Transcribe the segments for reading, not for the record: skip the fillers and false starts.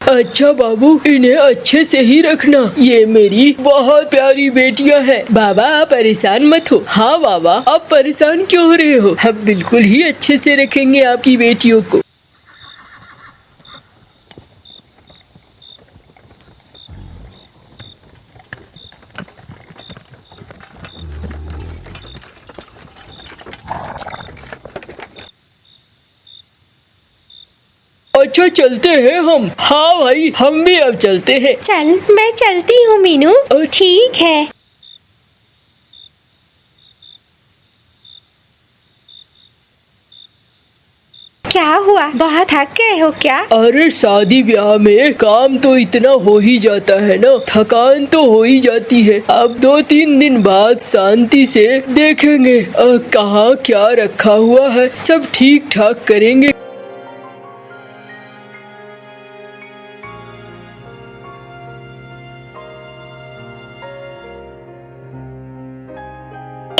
अच्छा बाबू, इन्हें अच्छे से ही रखना, ये मेरी बहुत प्यारी बेटियां हैं। बाबा आप परेशान मत हो। हाँ बाबा, आप परेशान क्यों हो रहे हो? हम बिल्कुल ही अच्छे से रखेंगे आपकी बेटियों को। अच्छा चलते हैं हम। हाँ भाई, हम भी अब चलते हैं। चल मैं चलती हूँ मीनू। ठीक है। क्या हुआ, बहुत थक गए हो क्या? अरे शादी ब्याह में काम तो इतना हो ही जाता है ना, थकान तो हो ही जाती है। अब 2-3 दिन बाद शांति से देखेंगे कहाँ क्या रखा हुआ है, सब ठीक ठाक करेंगे।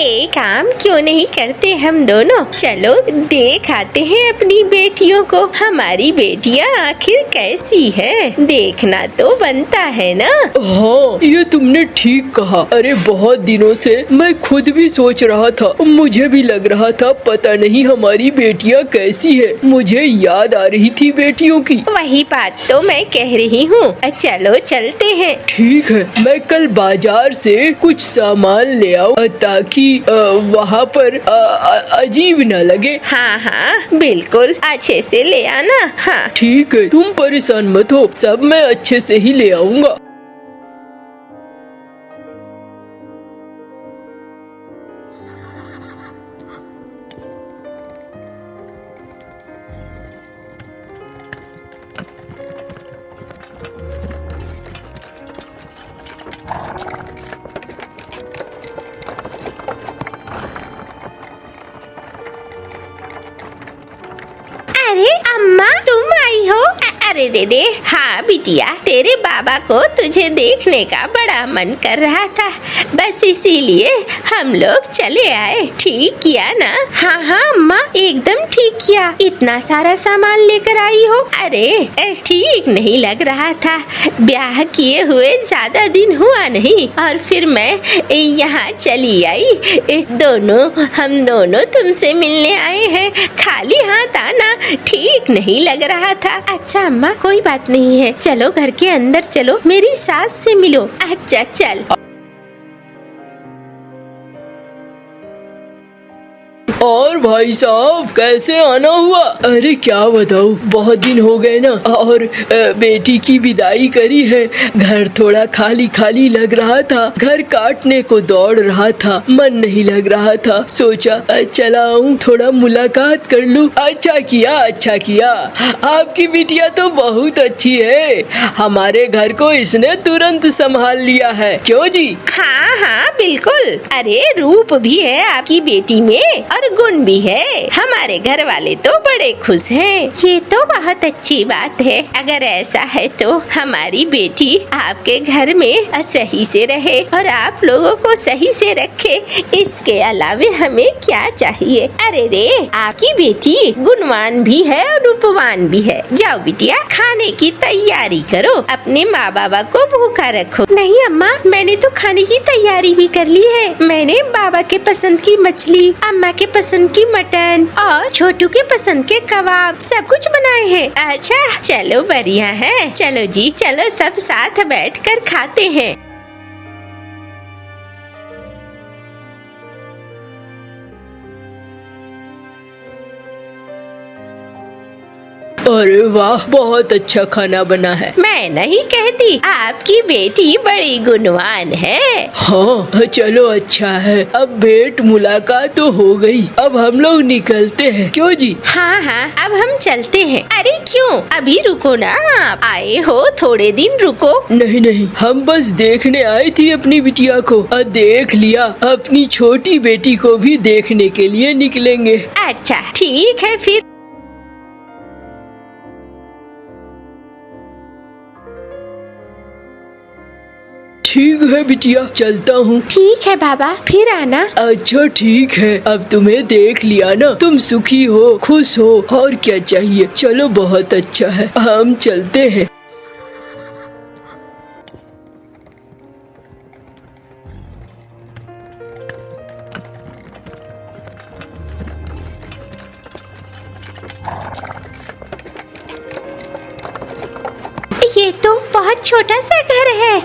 एक काम क्यों नहीं करते हम दोनों? चलो देख आते हैं अपनी बेटियों को। हमारी बेटियां आखिर कैसी है, देखना तो बनता है ना। हाँ, ये तुमने ठीक कहा। अरे बहुत दिनों से मैं खुद भी सोच रहा था, मुझे भी लग रहा था पता नहीं हमारी बेटियां कैसी है। मुझे याद आ रही थी बेटियों की। वही बात तो मैं कह रही हूँ। चलो चलते हैं। ठीक है, मैं कल बाजार से कुछ सामान ले आऊँ ताकि वहाँ पर अजीब न लगे। हाँ हाँ बिल्कुल, अच्छे से ले आना। हाँ ठीक है, तुम परेशान मत हो, सब मैं अच्छे से ही ले आऊँगा। अरे अम्मा तुम आई हो? अरे दे हाँ बिटिया, तेरे बाबा को तुझे देखने का बड़ा मन कर रहा था, बस इसीलिए हम लोग चले आए। ठीक किया ना? हाँ हाँ अम्मा, एकदम ठीक किया। इतना सारा सामान लेकर आई हो? अरे ठीक नहीं लग रहा था, ब्याह किए हुए ज्यादा दिन हुआ नहीं और फिर मैं यहाँ चली आई। हम दोनों तुमसे मिलने आए हैं, खाली हाथ आना ठीक नहीं लग रहा था। अच्छा अम्मा कोई बात नहीं है, चलो घर के अंदर चलो, मेरी सास से मिलो। अच्छा चल। और भाई साहब कैसे आना हुआ? अरे क्या बताऊँ, बहुत दिन हो गए ना, और बेटी की विदाई करी है। घर थोड़ा खाली खाली लग रहा था, घर काटने को दौड़ रहा था, मन नहीं लग रहा था। सोचा चला आऊं, थोड़ा मुलाकात कर लूं। अच्छा किया। आपकी बिटिया तो बहुत अच्छी है, हमारे घर को इसने तुरंत संभाल लिया है। क्यों जी? हाँ हाँ बिल्कुल। अरे रूप भी है आपकी बेटी में और गुण भी है, हमारे घर वाले तो बड़े खुश हैं। ये तो बहुत अच्छी बात है। अगर ऐसा है तो हमारी बेटी आपके घर में सही से रहे और आप लोगों को सही से रखे, इसके अलावे हमें क्या चाहिए? अरे रे, आपकी बेटी गुणवान भी है और रूपवान भी है। जाओ बिटिया, खाने की तैयारी करो, अपने माँ बाबा को भूखा रखो। नहीं अम्मा, मैंने तो खाने की तैयारी भी कर ली है। मैंने बाबा के पसंद की मछली, अम्मा के पसंद की मटन और छोटू के पसंद के कबाब सब कुछ बनाए हैं। अच्छा चलो बढ़िया है, चलो जी चलो सब साथ बैठकर खाते हैं। अरे वाह, बहुत अच्छा खाना बना है। मैं नहीं कहती, आपकी बेटी बड़ी गुणवान है। हाँ चलो अच्छा है, अब भेंट मुलाकात तो हो गई, अब हम लोग निकलते हैं। क्यों जी? हाँ हाँ अब हम चलते हैं। अरे क्यों, अभी रुको ना, आप आए हो थोड़े दिन रुको। नहीं, हम बस देखने आई थी अपनी बिटिया को, और देख लिया, अपनी छोटी बेटी को भी देखने के लिए निकलेंगे। अच्छा ठीक है फिर। ठीक है बिटिया, चलता हूँ। ठीक है बाबा, फिर आना। अच्छा ठीक है, अब तुम्हें देख लिया ना, तुम सुखी हो, खुश हो, और क्या चाहिए। चलो बहुत अच्छा है, हम चलते हैं। ये तो बहुत छोटा सा घर है।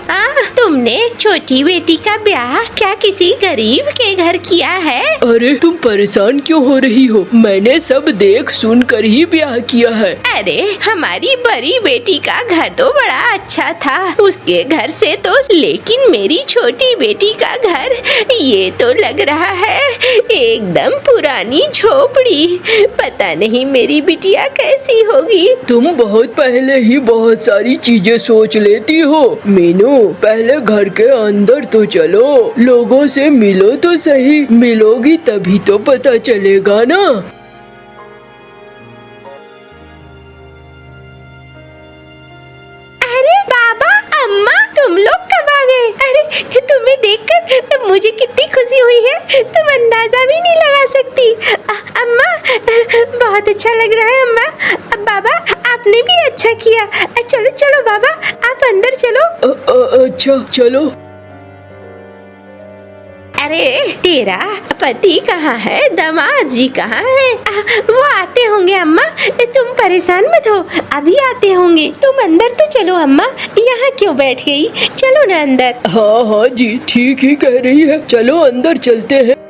तुमने छोटी बेटी का ब्याह क्या किसी गरीब के घर किया है? अरे तुम परेशान क्यों हो रही हो? मैंने सब देख सुन कर ही ब्याह किया है। अरे हमारी बड़ी बेटी का घर तो बड़ा अच्छा था, उसके घर से तो, लेकिन मेरी छोटी बेटी का घर ये तो लग रहा है एकदम पुरानी झोपड़ी। पता नहीं मेरी बिटिया कैसी होगी। तुम बहुत पहले ही बहुत सारी चीजें सोच लेती हो। मीनू, पहले घर के अंदर तो चलो, लोगों से मिलो तो सही। मिलोगी तभी तो पता चलेगा ना। अरे बाबा, अम्मा, तुम लोग कब आ गए? अरे तुम्हें देखकर मुझे कितनी खुशी हुई है, तुम अंदाजा भी नहीं लगा सकती। अम्मा, बहुत अच्छा लग रहा है अम्मा। बाबा, आपने भी अच्छा किया। चलो चलो बाबा, आप अंदर चलो। अच्छा चलो। अरे तेरा पति कहाँ है? दामाद जी कहाँ है? वो आते होंगे अम्मा, तुम परेशान मत हो, अभी आते होंगे। तुम अंदर तो चलो अम्मा, यहाँ क्यों बैठ गई? चलो ना अंदर। हाँ हाँ जी, ठीक ही कह रही है, चलो अंदर चलते हैं।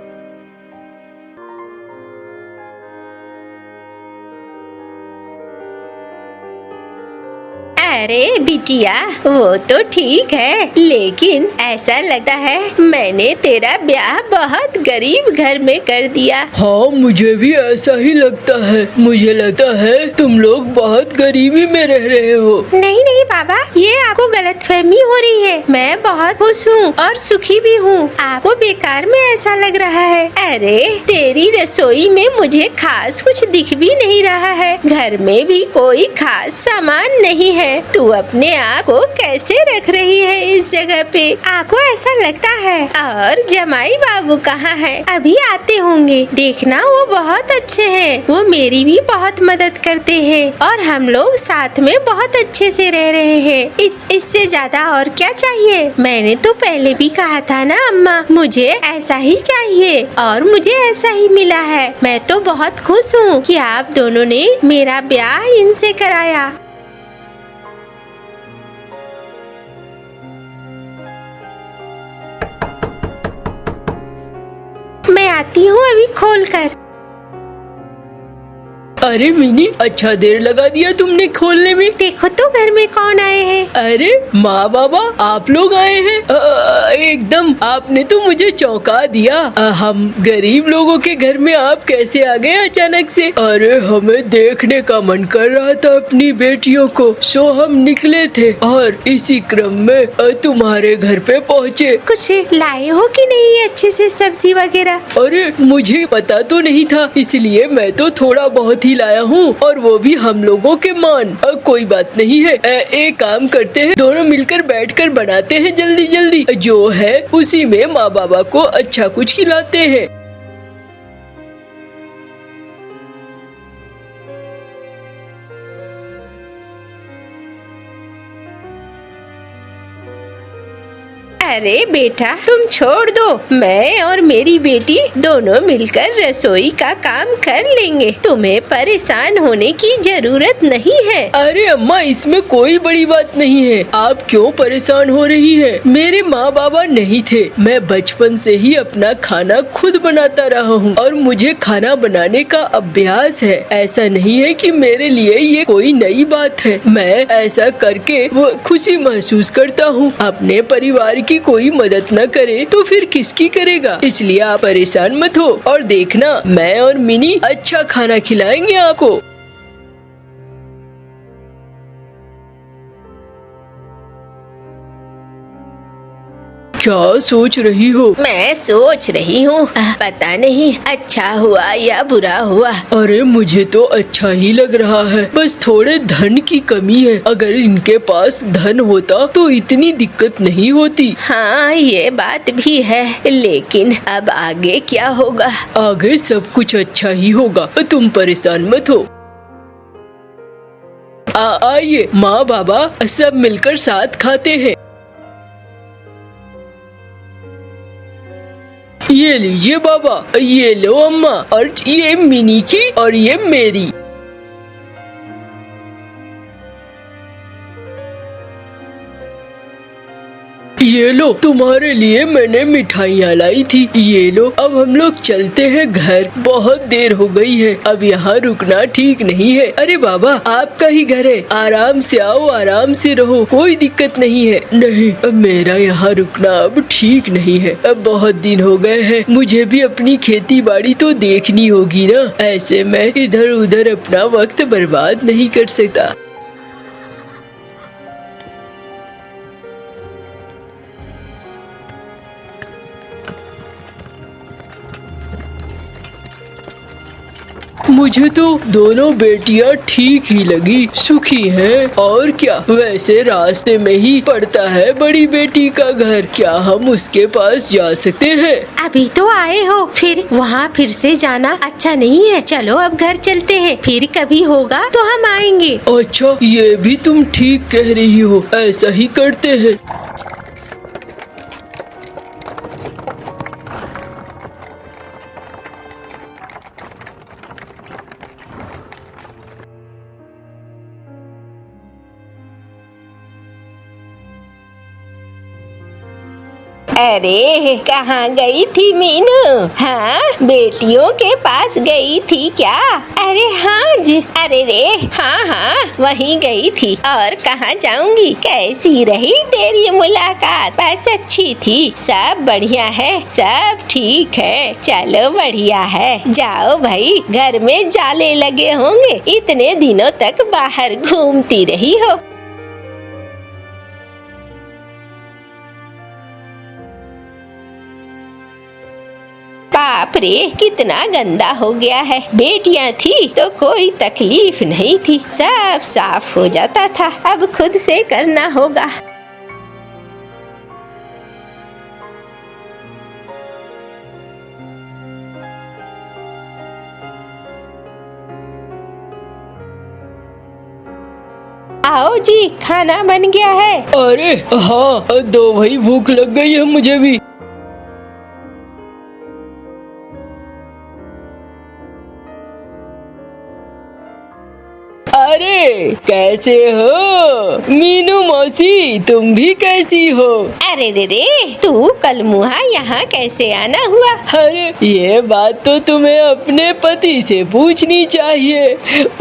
अरे बिटिया, वो तो ठीक है, लेकिन ऐसा लगता है मैंने तेरा ब्याह बहुत गरीब घर में कर दिया। हाँ, मुझे भी ऐसा ही लगता है। मुझे लगता है तुम लोग बहुत गरीबी में रह रहे हो। नहीं नहीं बाबा, ये आपको गलतफहमी हो रही है। मैं बहुत खुश हूँ और सुखी भी हूँ। आपको बेकार में ऐसा लग रहा है। अरे तेरी रसोई में मुझे खास कुछ दिख भी नहीं रहा है, घर में भी कोई खास सामान नहीं है। तू अपने आप को कैसे रख रही है इस जगह पे? आपको ऐसा लगता है? और जमाई बाबू कहाँ है? अभी आते होंगे, देखना वो बहुत अच्छे हैं। वो मेरी भी बहुत मदद करते हैं और हम लोग साथ में बहुत अच्छे से रह रहे हैं। इससे ज्यादा और क्या चाहिए? मैंने तो पहले भी कहा था ना अम्मा, मुझे ऐसा ही चाहिए और मुझे ऐसा ही मिला है। मैं तो बहुत खुश हूँ कि आप दोनों ने मेरा ब्याह इनसे कराया। मैं आती हूँ अभी खोलकर। अरे मिनी, अच्छा देर लगा दिया तुमने खोलने में। देखो तो घर में कौन आए हैं। अरे माँ बाबा, आप लोग आए हैं। एकदम आपने तो मुझे चौंका दिया। हम गरीब लोगों के घर में आप कैसे आ गए अचानक से? अरे हमें देखने का मन कर रहा था अपनी बेटियों को, सो हम निकले थे और इसी क्रम में तुम्हारे घर पे पहुँचे। कुछ लाए हो कि नहीं अच्छे से सब्जी वगैरह? अरे मुझे पता तो नहीं था, इसलिए मैं तो थोड़ा बहुत ही लाया हूँ, और वो भी हम लोगों के मान। कोई बात नहीं है, एक काम करते हैं, दोनों मिलकर बैठकर बनाते हैं जल्दी जल्दी, जो है उसी में माँ बाबा को अच्छा कुछ खिलाते हैं। अरे बेटा, तुम छोड़ दो, मैं और मेरी बेटी दोनों मिलकर रसोई का काम कर लेंगे। तुम्हें परेशान होने की जरूरत नहीं है। अरे अम्मा, इसमें कोई बड़ी बात नहीं है, आप क्यों परेशान हो रही है? मेरे माँ बाबा नहीं थे, मैं बचपन से ही अपना खाना खुद बनाता रहा हूँ और मुझे खाना बनाने का अभ्यास है। ऐसा नहीं है कि मेरे लिए ये कोई नई बात है। मैं ऐसा करके वो खुशी महसूस करता हूँ। अपने परिवार की कोई मदद न करे तो फिर किसकी करेगा? इसलिए आप परेशान मत हो और देखना, मैं और मिनी अच्छा खाना खिलाएंगे आपको। क्या सोच रही हो? मैं सोच रही हूँ, पता नहीं अच्छा हुआ या बुरा हुआ। अरे मुझे तो अच्छा ही लग रहा है, बस थोड़े धन की कमी है। अगर इनके पास धन होता तो इतनी दिक्कत नहीं होती। हाँ ये बात भी है, लेकिन अब आगे क्या होगा? आगे सब कुछ अच्छा ही होगा, तुम परेशान मत हो। आइए माँ बाबा, सब मिलकर साथ खाते हैं। ये लीजिए बाबा, ये लो अम्मा, और ये मिनी की और ये मेरी। ये लो, तुम्हारे लिए मैंने मिठाइयाँ लाई थी। ये लो, अब हम लोग चलते हैं घर, बहुत देर हो गई है, अब यहाँ रुकना ठीक नहीं है। अरे बाबा, आपका ही घर है, आराम से आओ, आराम से रहो, कोई दिक्कत नहीं है। नहीं, अब मेरा यहाँ रुकना अब ठीक नहीं है, अब बहुत दिन हो गए हैं, मुझे भी अपनी खेती बाड़ी तो देखनी होगी ना, ऐसे मैं इधर उधर अपना वक्त बर्बाद नहीं कर सकता। मुझे तो दोनों बेटियां ठीक ही लगी, सुखी हैं, और क्या। वैसे रास्ते में ही पड़ता है बड़ी बेटी का घर, क्या हम उसके पास जा सकते हैं? अभी तो आए हो, फिर वहाँ फिर से जाना अच्छा नहीं है। चलो अब घर चलते हैं, फिर कभी होगा तो हम आएंगे। अच्छा, ये भी तुम ठीक कह रही हो, ऐसा ही करते हैं। अरे कहाँ गई थी मीनू? हाँ, बेटियों के पास गई थी क्या? अरे हाँ जी, अरे रे, हाँ हाँ वहीं गई थी, और कहाँ जाऊंगी। कैसी रही तेरी मुलाकात? बस अच्छी थी, सब बढ़िया है, सब ठीक है। चलो बढ़िया है, जाओ भाई, घर में जाले लगे होंगे, इतने दिनों तक बाहर घूमती रही हो। बाप रे, कितना गंदा हो गया है। बेटियां थी तो कोई तकलीफ नहीं थी, सब साफ हो जाता था, अब खुद से करना होगा। आओ जी, खाना बन गया है। अरे हाँ, दो भाई, भूख लग गई है मुझे भी। अरे कैसे हो मीनू मौसी, तुम भी कैसी हो? अरे रे, तू कल मुहा यहाँ कैसे आना हुआ? अरे ये बात तो तुम्हें अपने पति से पूछनी चाहिए,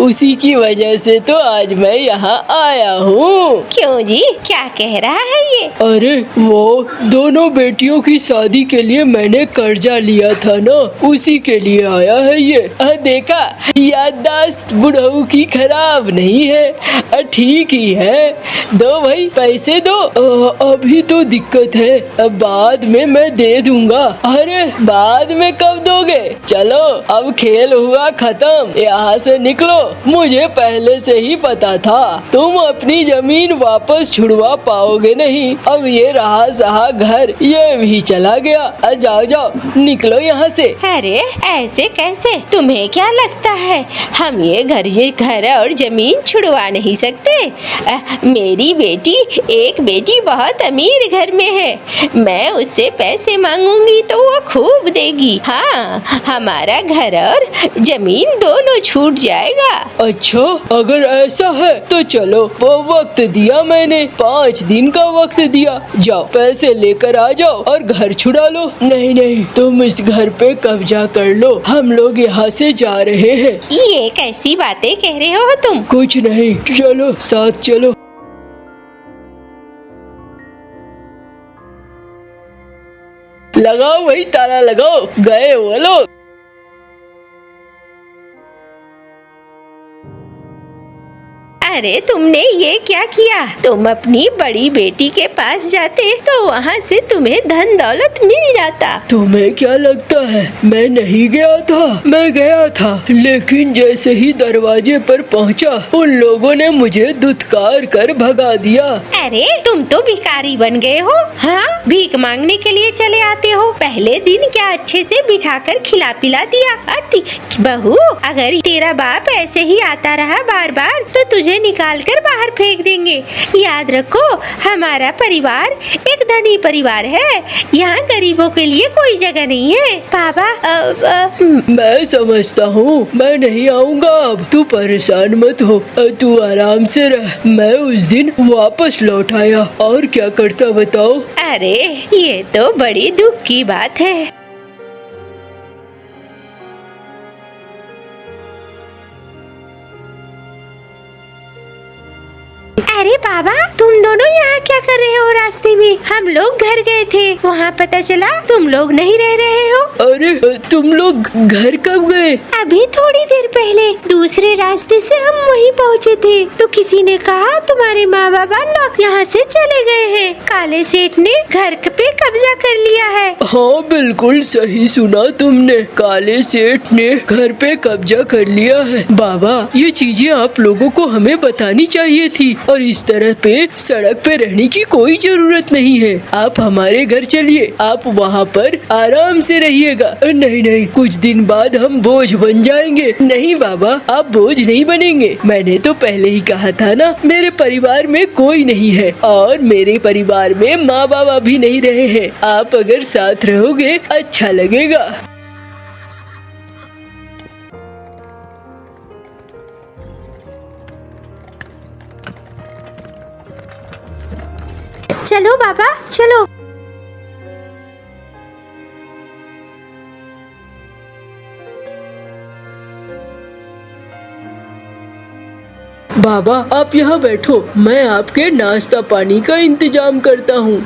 उसी की वजह से तो आज मैं यहाँ आया हूँ। क्यों जी, क्या कह रहा है ये? अरे वो दोनों बेटियों की शादी के लिए मैंने कर्जा लिया था ना, उसी के लिए आया है ये। देखा, याददाश्त बुढ़ऊ की खराब नहीं है, ठीक ही है। दो भाई, पैसे दो। अभी तो दिक्कत है, बाद में मैं दे दूंगा। अरे बाद में कब दोगे? चलो अब खेल हुआ खत्म, यहाँ से निकलो। मुझे पहले से ही पता था तुम अपनी जमीन वापस छुड़वा पाओगे नहीं। अब ये रहा सहा घर, ये भी चला गया। जाओ जाओ, निकलो यहाँ से। अरे ऐसे कैसे? तुम्हें क्या लगता है हम ये घर और जमीन छुड़वा नहीं सकते? मेरी बेटी, एक बेटी बहुत अमीर घर में है, मैं उससे पैसे मांगूंगी तो वो खूब देगी। हाँ, हमारा घर और जमीन दोनों छूट जाएगा। अच्छा, अगर ऐसा है तो चलो, वो वक्त दिया मैंने, 5 दिन का वक्त दिया, जाओ पैसे लेकर आ जाओ और घर छुड़ा लो। नहीं नहीं, तुम इस घर पे कब्जा कर लो, हम लोग यहाँ से जा रहे हैं। ये कैसी बातें कह रहे हो तुम? कुछ नहीं, चलो साथ चलो। लगाओ भाई, ताला लगाओ, गए वो लोग। अरे तुमने ये क्या किया? तुम अपनी बड़ी बेटी के पास जाते तो वहाँ से तुम्हें धन दौलत मिल जाता। तुम्हें क्या लगता है मैं नहीं गया था? मैं गया था, लेकिन जैसे ही दरवाजे पर पहुँचा, उन लोगों ने मुझे धुतकार कर भगा दिया। अरे तुम तो भिखारी बन गए हो। हाँ, भीख मांगने के लिए चले आते हो। पहले दिन क्या अच्छे से बिठाकर खिला पिला दिया। बहू, अगर तेरा बाप ऐसे ही आता रहा बार बार तो तुझे निकाल कर बाहर फेंक देंगे। याद रखो, हमारा परिवार एक धनी परिवार है, यहाँ गरीबों के लिए कोई जगह नहीं है। पापा मैं समझता हूँ, मैं नहीं आऊँगा अब। तू परेशान मत हो, तू आराम से रह। मैं उस दिन वापस लौट आया और क्या करता बताओ। अरे ये तो बड़ी दुख की बात है। अरे बाबा, तुम दोनों यहाँ क्या कर रहे हो रास्ते में? हम लोग घर गए थे, वहाँ पता चला तुम लोग नहीं रह रहे हो। अरे तुम लोग घर कब गए? अभी थोड़ी देर पहले दूसरे रास्ते से हम वहीं पहुँचे थे, तो किसी ने कहा तुम्हारे माँ बाबा लोग यहाँ से चले गए हैं। काले सेठ ने घर पे कब्जा कर लिया है। हाँ बिल्कुल सही सुना तुमने, काले सेठ ने घर पे कब्जा कर लिया है। बाबा, ये चीजें आप लोगों को हमें बतानी चाहिए थी, और इस तरह पे सड़क पे रहने की कोई जरूरत नहीं है। आप हमारे घर चलिए, आप वहाँ पर आराम से रहिएगा। नहीं नहीं, कुछ दिन बाद हम बोझ बन जाएंगे। नहीं बाबा, आप बोझ नहीं बनेंगे। मैंने तो पहले ही कहा था ना, मेरे परिवार में कोई नहीं है और मेरे परिवार में माँ बाबा भी नहीं रहे हैं। आप अगर साथ रहोगे अच्छा लगेगा। चलो बाबा चलो। बाबा, आप यहाँ बैठो, मैं आपके नाश्ता पानी का इंतजाम करता हूँ।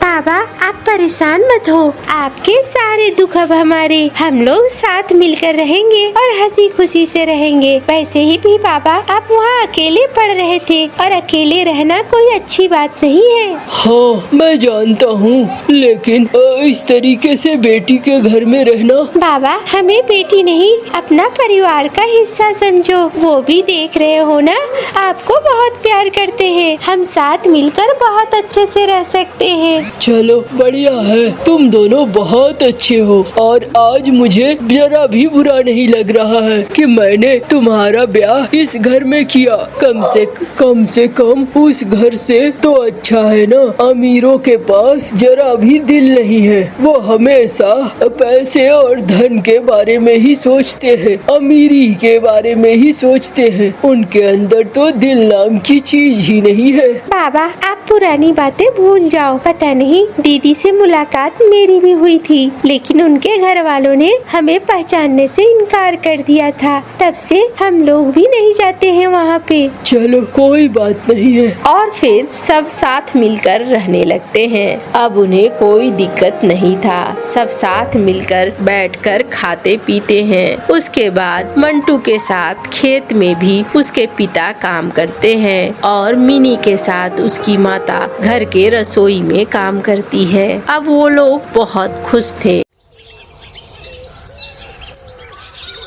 बाबा, आप परेशान मत हो, आपके सारे दुख अब हमारे। हम लोग साथ मिलकर रहेंगे और हंसी खुशी से रहेंगे। वैसे ही भी बाबा, आप वहाँ अकेले पड़ रहे थे और अकेले रहना कोई अच्छी बात नहीं है। हाँ मैं जानता हूँ, लेकिन इस तरीके से बेटी के घर में रहना। बाबा, हमें बेटी नहीं, अपना परिवार का हिस्सा समझो। वो भी देख रहे हो ना, आपको बहुत प्यार करते हैं। हम साथ मिलकर बहुत अच्छे से रह सकते हैं। चलो बढ़िया है, तुम दोनों बहुत अच्छे हो और आज मुझे जरा भी बुरा नहीं लग रहा है कि मैंने तुम्हारा ब्याह इस घर में किया। कम से कम उस घर से तो अच्छा है ना। अमीरों के पास जरा भी दिल नहीं है, वो हमेशा पैसे और धन के बारे में ही सोचते हैं, अमीरी के बारे में ही सोचते हैं। उनके अंदर तो दिल नाम की चीज ही नहीं है। बाबा, आप पुरानी बातें भूल जाओ। पता नहीं दीदी से मुलाकात मेरी भी हुई थी, लेकिन उनके घर वालों ने हमें पहचानने से इनकार कर दिया था। तब से हम लोग भी नहीं जाते हैं वहाँ पे। चलो कोई बात नहीं है। और फिर सब साथ मिलकर रहने लगते हैं। अब उन्हें कोई दिक्कत नहीं था, सब साथ मिलकर बैठकर खाते पीते हैं। उसके बाद मंटू के साथ खेत में भी उसके पिता काम करते हैं और मिनी के साथ उसकी माता घर के रसोई में काम करती है। अब वो लोग बहुत खुश थे।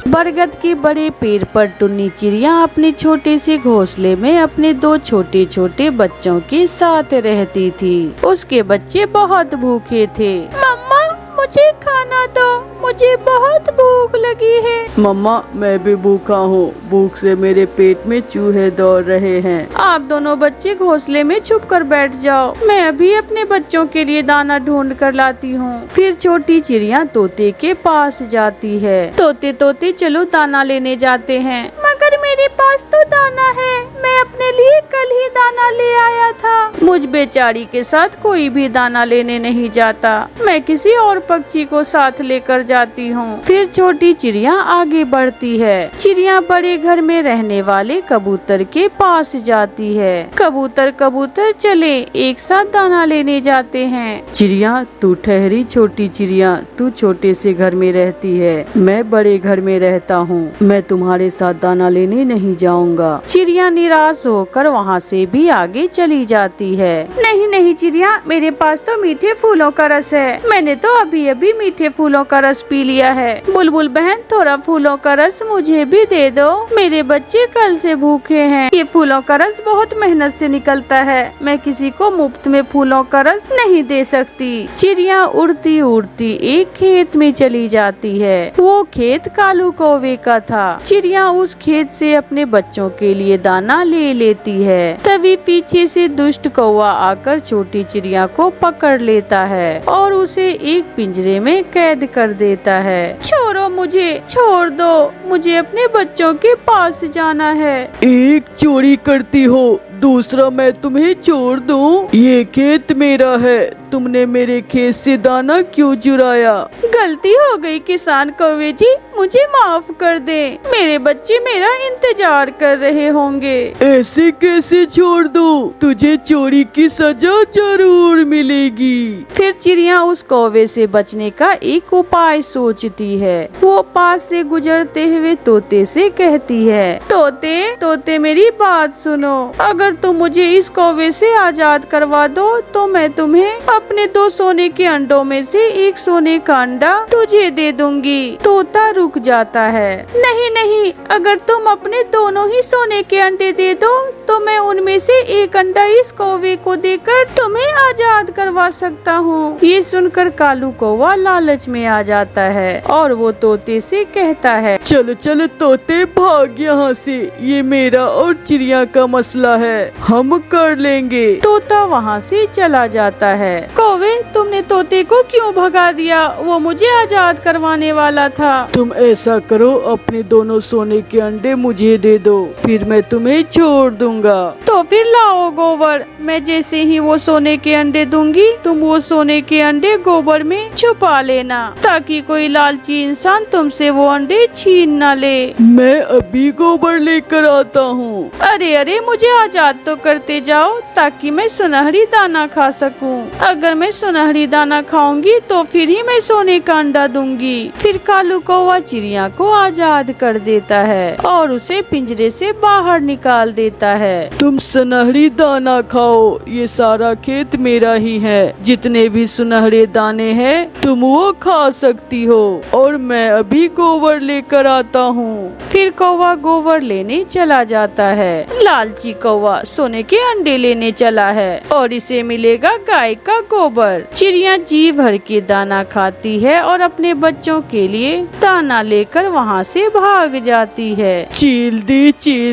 बरगद के बड़े पेड़ पर टुन्नी चिड़िया अपने छोटे से घोंसले में अपने दो छोटे छोटे बच्चों के साथ रहती थी। उसके बच्चे बहुत भूखे थे। मम्मा, मुझे खाना दो, मुझे बहुत भूख लगी है। मम्मा, मैं भी भूखा हूँ, भूख से मेरे पेट में चूहे दौड़ रहे हैं। आप दोनों बच्चे घोंसले में छुप कर बैठ जाओ, मैं अभी अपने बच्चों के लिए दाना ढूंढ कर लाती हूँ। फिर छोटी चिड़िया तोते के पास जाती है। तोते तोते चलो दाना लेने जाते हैं। मगर मेरे पास तो दाना है, मैं अपने लिए कल ही दाना ले आया था। मुझ बेचारी के साथ कोई भी दाना लेने नहीं जाता, मैं किसी और पक्षी को साथ लेकर जाती हूँ। फिर छोटी चिड़िया आगे बढ़ती है। चिड़िया बड़े घर में रहने वाले कबूतर के पास जाती है। कबूतर कबूतर चले एक साथ दाना लेने जाते हैं। चिड़िया तू ठहरी, छोटी चिड़िया तू छोटे से घर में रहती है, मैं बड़े घर में रहता हूँ, मैं तुम्हारे साथ दाना लेने नहीं जाऊँगा। चिड़िया निराश होकर वहाँ से भी आगे चली जाती है। नहीं नहीं चिड़िया, मेरे पास तो मीठे फूलों का रस है। मैंने तो अभी अभी मीठे फूलों का रस पी लिया है। बुलबुल बहन, थोड़ा फूलों का रस मुझे भी दे दो। मेरे बच्चे कल से भूखे हैं। ये फूलों का रस बहुत मेहनत से निकलता है। मैं किसी को मुफ्त में फूलों का रस नहीं दे सकती। चिड़िया उड़ती उड़ती एक खेत में चली जाती है। वो खेत कालू कौवे का था। चिड़िया उस खेत से अपने बच्चों के लिए दाना ले लेती है। तभी पीछे से दुष्ट कौवा आकर छोटी चिड़िया को पकड़ लेता है और उसे एक पिंजरे में कैद कर देता है। छोड़ो मुझे, छोड़ दो, मुझे अपने बच्चों के पास जाना है। एक चोरी करती हो, दूसरा मैं तुम्हें छोड़ दूं? ये खेत मेरा है, तुमने मेरे खेत से दाना क्यों चुराया? गलती हो गई किसान कौवे जी, मुझे माफ कर दे। मेरे बच्चे मेरा इंतजार कर रहे होंगे। ऐसे कैसे छोड़ दूं? तुझे चोरी की सजा जरूर मिलेगी। फिर चिड़िया उस कौवे से बचने का एक उपाय सोचती है। वो पास से गुजरते हुए तोते से कहती है, तोते तोते मेरी बात सुनो। अगर तुम मुझे इस कौवे से आजाद करवा दो तो मैं तुम्हें अपने 2 सोने के अंडों में से एक सोने का अंडा तुझे दे दूंगी। तोता रुक जाता है। नहीं नहीं, अगर तुम अपने दोनों ही सोने के अंडे दे दो तो मैं उनमें से एक अंडा इस कौवे को देकर तुम्हें आजाद करवा सकता हूँ। ये सुनकर कालू कौवा लालच में आ जाता है और वो तोते से कहता है, चल चल तोते, भाग यहाँ से, ये मेरा और चिड़िया का मसला है, हम कर लेंगे। तोता वहाँ से चला जाता है। कौवे, तुमने तोते को क्यों भगा दिया? वो मुझे आजाद करवाने वाला था। तुम ऐसा करो, अपने दोनों सोने के अंडे मुझे दे दो, फिर मैं तुम्हें छोड़ दूंगा। तो फिर लाओ गोबर, मैं जैसे ही वो सोने के अंडे दूंगी तुम वो सोने के अंडे गोबर में छुपा लेना, ताकि कोई लालची इंसान तुमसे वो अंडे छीन न ले। मैं अभी गोबर लेकर आता हूँ। अरे अरे, मुझे आजाद तो करते जाओ ताकि मैं सुनहरी दाना खा सकूं। अगर मैं सुनहरी दाना खाऊंगी तो फिर ही मैं सोने का अंडा दूंगी। फिर कालू कौवा चिड़िया को आजाद कर देता है और उसे पिंजरे से बाहर निकाल देता है। तुम सुनहरी दाना खाओ, ये सारा खेत मेरा ही है। जितने भी सुनहरे दाने हैं तुम वो खा सकती हो, और मैं अभी गोबर लेकर आता हूँ। फिर कौवा गोबर लेने चला जाता है। लालची कौवा सोने के अंडे लेने चला है और इसे मिलेगा गाय का गोबर। चिड़िया जी भर के दाना खाती है और अपने बच्चों के लिए दाना लेकर वहाँ से भाग जाती है। चील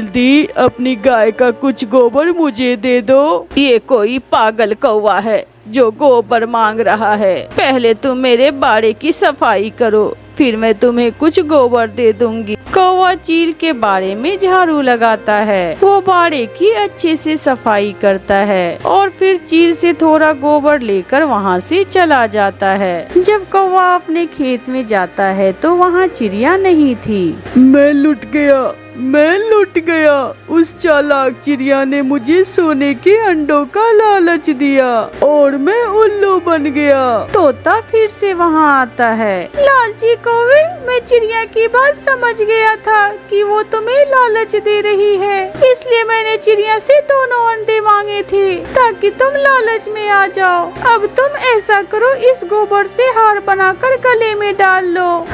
दी, अपनी गाय का कुछ गोबर मुझे दे दो। ये कोई पागल कौवा है जो गोबर मांग रहा है। पहले तुम मेरे बाड़े की सफाई करो, फिर मैं तुम्हें कुछ गोबर दे दूंगी। कौवा चील के बाड़े में झाड़ू लगाता है। वो बाड़े की अच्छे से सफाई करता है और फिर चील से थोड़ा गोबर लेकर वहाँ से चला जाता है। जब कौवा अपने खेत में जाता है तो वहाँ चिड़िया नहीं थी। मैं लुट गया। उस चालाक चिड़िया ने मुझे सोने के अंडों का लालच दिया और मैं उल्लू बन गया। तोता फिर से वहाँ आता है। लालची कौवे, मैं चिड़िया की बात समझ गया था कि वो तुम्हें लालच दे रही है, इसलिए मैंने चिड़िया से दोनों अंडे मांगे थे ताकि तुम लालच में आ जाओ। अब तुम ऐसा करो, इस गोबर से हार बनाकर गले में डाल लो।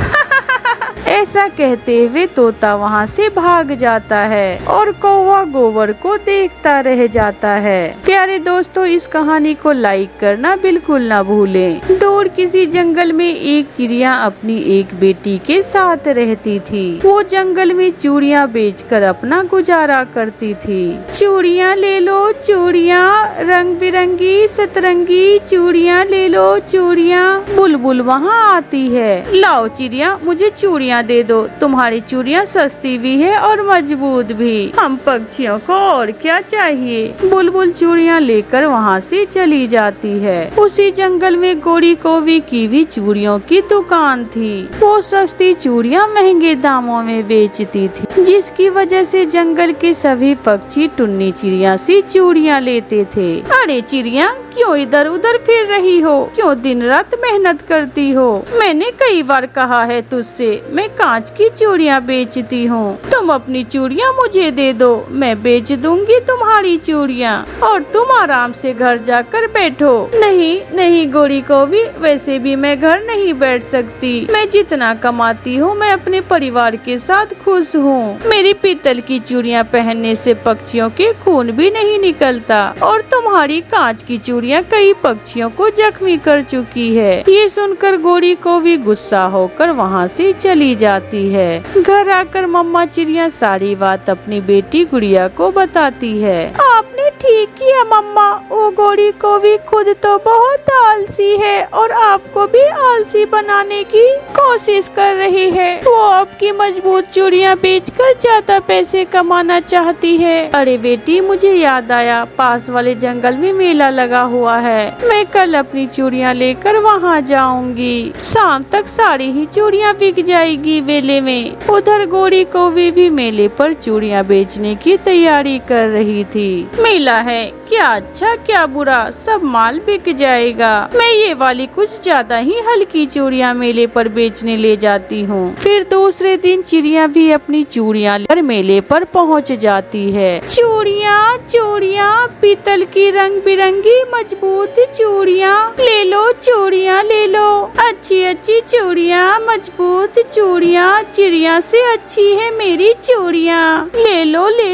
ऐसा कहते हुए तोता वहाँ से भाग जाता है और कौवा गोबर को देखता रह जाता है। प्यारे दोस्तों, इस कहानी को लाइक करना बिल्कुल ना भूलें। दूर किसी जंगल में एक चिड़िया अपनी एक बेटी के साथ रहती थी। वो जंगल में चूड़ियाँ बेचकर अपना गुजारा करती थी। चूड़ियाँ ले लो चूड़ियाँ, रंग बिरंगी सतरंगी चूड़ियाँ ले लो चूड़ियाँ। बुलबुल वहाँ आती है। लाओ चिड़िया, मुझे चूड़ियाँ दे दो, तुम्हारी चूड़ियाँ सस्ती भी है और मजबूत भी। हम पक्षियों को और क्या चाहिए। बुलबुल चूड़ियाँ लेकर वहाँ से चली जाती है। उसी जंगल में गोरी कौवी की भी चूड़ियों की दुकान थी। वो सस्ती चूड़ियाँ महंगे दामों में बेचती थी, जिसकी वजह से जंगल के सभी पक्षी टुन्नी चिड़िया से चूड़ियाँ लेते थे। अरे चिड़िया, क्यों इधर उधर फिर रही हो? क्यों दिन रात मेहनत करती हो? मैंने कई बार कहा है तुझसे, मैं कांच की चूड़ियाँ बेचती हूँ। तुम अपनी चूड़ियाँ मुझे दे दो, मैं बेच दूंगी तुम्हारी चूड़ियाँ और तुम आराम से घर जाकर बैठो। नहीं नहीं गोरी को भी, वैसे भी मैं घर नहीं बैठ सकती। मैं जितना कमाती हूँ मैं अपने परिवार के साथ खुश हूँ। मेरी पीतल की चूड़ियाँ पहनने से पक्षियों के खून भी नहीं निकलता और तुम्हारी कांच की चूड़ियाँ कई पक्षियों को जख्मी कर चुकी है। ये सुनकर गोरी को भी गुस्सा होकर वहाँ से चली जाती है। घर आकर मम्मा चिड़िया सारी बात अपनी बेटी गुड़िया को बताती है। आपने ठीक किया मम्मा, वो गोरी को भी खुद तो बहुत आलसी है और आपको भी आलसी बनाने की कोशिश कर रही है। वो आपकी मजबूत चूड़ियाँ बेचकर ज्यादा पैसे कमाना चाहती है। अरे बेटी, मुझे याद आया, पास वाले जंगल में मेला लगा हुआ है। मैं कल अपनी चूड़ियाँ लेकर वहाँ जाऊंगी। शाम तक सारी ही चूड़ियाँ बिक जाएगी मेले में। उधर गोरी कौवी भी मेले पर चूड़ियाँ बेचने की तैयारी कर रही थी। मेला है, क्या अच्छा क्या बुरा, सब माल बिक जाएगा। मैं ये वाली कुछ ज्यादा ही हल्की चूड़ियाँ मेले पर बेचने ले जाती हूँ। फिर दूसरे दिन चिड़िया भी अपनी चूड़ियाँ लेकर मेले पर पहुँच जाती है। चूड़ियाँ चूड़ियाँ, पीतल की रंग बिरंगी मजबूत चूड़ियाँ ले लो, चूड़ियाँ ले लो, अच्छी अच्छी चूड़ियाँ, मजबूत चूड़ियाँ, चिड़िया से अच्छी है मेरी चूड़ियाँ, ले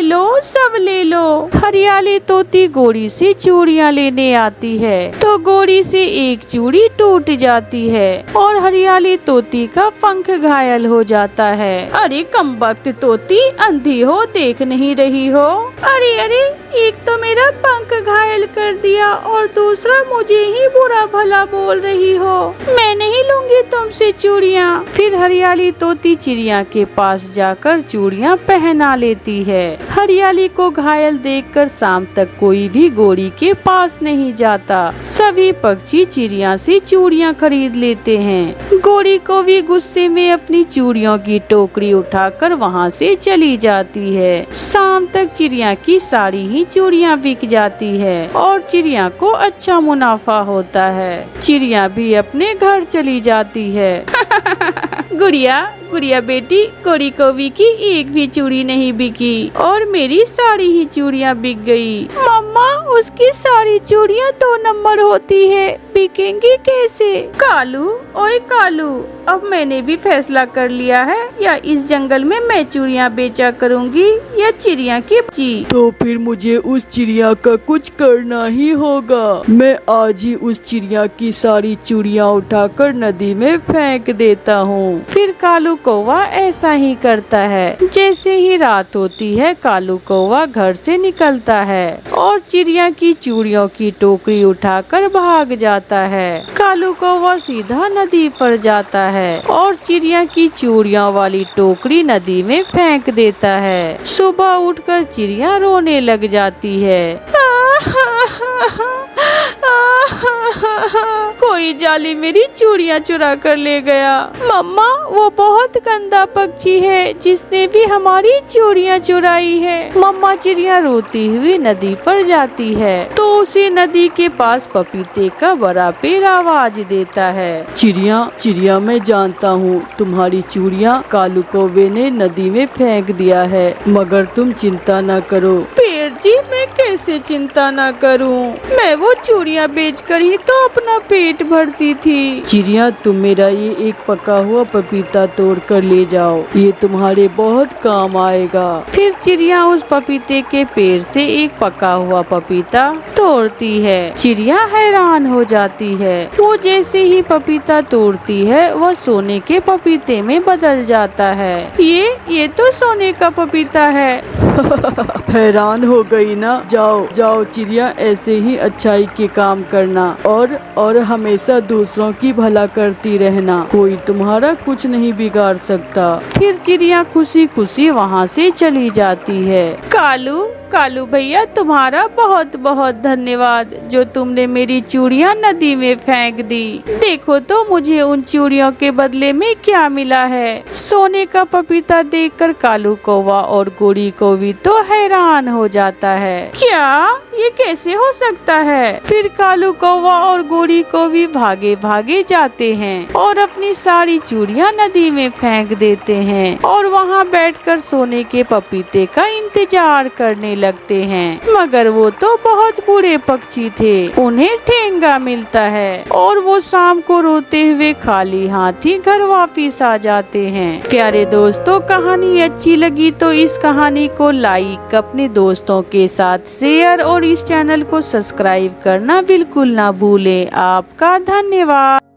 लो सब ले लो। हरियाली तोती गोरी से चूड़ियाँ लेने आती है तो गोरी से एक चूड़ी टूट जाती है और हरियाली तोती का पंख घायल हो जाता है। अरे कमबख्त तोती, अंधी हो, देख नहीं रही हो? अरे अरे, एक तो मेरा पंख घायल कर दिया और दूसरा मुझे ही बुरा भला बोल रही हो। मैं नहीं लूंगी तुमसे चूड़ियाँ। फिर हरियाली तोती चिड़िया के पास जाकर चूड़ियाँ पहना लेती है। हरियाली को घायल देखकर शाम तक कोई भी गोरी के पास नहीं जाता। सभी पक्षी चिड़िया से चूड़ियाँ खरीद लेते हैं। गोरी को भी गुस्से में अपनी चूड़ियों की टोकरी उठाकर वहाँ से चली जाती है। शाम तक चिड़िया की सारी ही चूड़ियाँ बिक जाती है और चिड़िया को अच्छा मुनाफा होता है। चिड़िया भी अपने घर चली जाती है। गुड़िया गुड़िया बेटी, गोरी कौवी की एक भी चूड़ी नहीं बिकी और मेरी सारी ही चूड़ियाँ बिक गई। मम्मा, उसकी सारी चूड़ियाँ 2 नंबर होती है, बिकेंगी कैसे? कालू, ओए कालू, अब मैंने भी फैसला कर लिया है, या इस जंगल में मैं चूड़ियाँ बेचा करूँगी या चिड़िया की बच्ची। तो फिर मुझे उस चिड़िया का कुछ करना ही होगा। मैं आज ही उस चिड़िया की सारी चूड़ियाँ उठाकर नदी में फेंक देता हूँ। फिर कालू कौवा ऐसा ही करता है। जैसे ही रात होती है कालू कौवा घर से निकलता है और चिड़िया की चूड़ियों की टोकरी उठाकर भाग जाता है। कालू कौवा सीधा नदी पर जाता है और चिड़िया की चूड़ियों वाली टोकरी नदी में फेंक देता है। सुबह उठकर चिड़िया रोने लग जाती है। कोई जाली मेरी चूड़ियाँ चुरा कर ले गया। मम्मा, वो बहुत गंदा पक्षी है जिसने भी हमारी चूड़ियाँ चुराई है। मम्मा चिड़िया रोती हुई नदी पर जाती है तो उसे नदी के पास पपीते का बड़ा पेड़ आवाज देता है। चिड़िया, मैं जानता हूँ तुम्हारी चूड़ियाँ कालू कौवे ने नदी में फेंक दिया है, मगर तुम चिंता न करो। पेड़ जी, मैं कैसे चिंता न करूं? मैं वो चूड़ियाँ बेचकर ही तो अपना पेट भरती थी। चिड़िया, तुम मेरा ये एक पका हुआ पपीता तोड़ कर ले जाओ, ये तुम्हारे बहुत काम आएगा। फिर चिड़िया उस पपीते के पेड़ से एक पका हुआ पपीता तोड़ती है। चिड़िया हैरान हो जाती है। वो जैसे ही पपीता तोड़ती है वह सोने के पपीते में बदल जाता है। ये तो सोने का पपीता है। हैरान हो गई ना? जाओ चिड़िया, ऐसे ही अच्छाई के काम करना और हमेशा दूसरों की भला करती रहना। कोई तुम्हारा कुछ नहीं बिगाड़ सकता। फिर चिड़िया खुशी खुशी वहाँ से चली जाती है। कालू, कालू भैया तुम्हारा बहुत बहुत धन्यवाद जो तुमने मेरी चूड़ियाँ नदी में फेंक दी। देखो तो मुझे उन चूड़ियों के बदले में क्या मिला है। सोने का पपीता देखकर कालू कौवा और गोरी कौवी तो हैरान हो जाता है। क्या ये कैसे हो सकता है? फिर कालू कौवा और गोरी कौवी भागे भागे जाते हैं और अपनी सारी चूड़ियाँ नदी में फेंक देते हैं और वहाँ बैठकर सोने के पपीते का इंतजार करने लगते हैं। मगर वो तो बहुत बुरे पक्षी थे, उन्हें ठेंगा मिलता है और वो शाम को रोते हुए खाली हाथ ही घर वापिस आ जाते हैं। प्यारे दोस्तों, कहानी अच्छी लगी तो इस कहानी को लाइक, अपने दोस्तों के साथ शेयर और इस चैनल को सब्सक्राइब करना बिल्कुल ना भूलें। आपका धन्यवाद।